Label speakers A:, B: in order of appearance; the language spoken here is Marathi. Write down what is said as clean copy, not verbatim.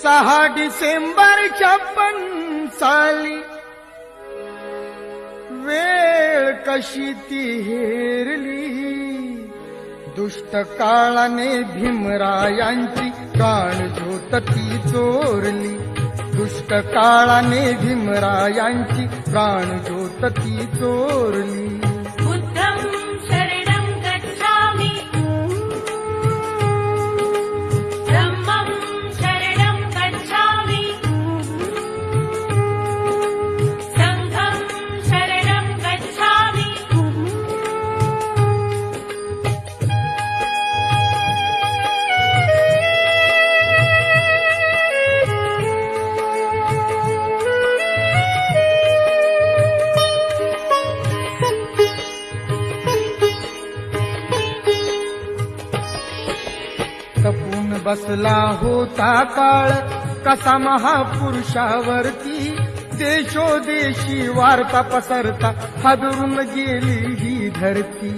A: 6 डिसेंबर 56 साली वेळ कशी ती हेरली, दुष्ट काळाने भीमरायांची प्राणज्योत ती चोरली, दुष्ट काळाने भीमरायांची प्राणज्योत ती चोरली.
B: बुद्धं शरणं गच्छामि, धम्मं शरणं गच्छामि, संघं शरणं गच्छामि.
A: तपून बसला होता काळ कसा महापुरुषावरती, देशोदेशी वार्ता पसरता हादरून गेली ही धरती.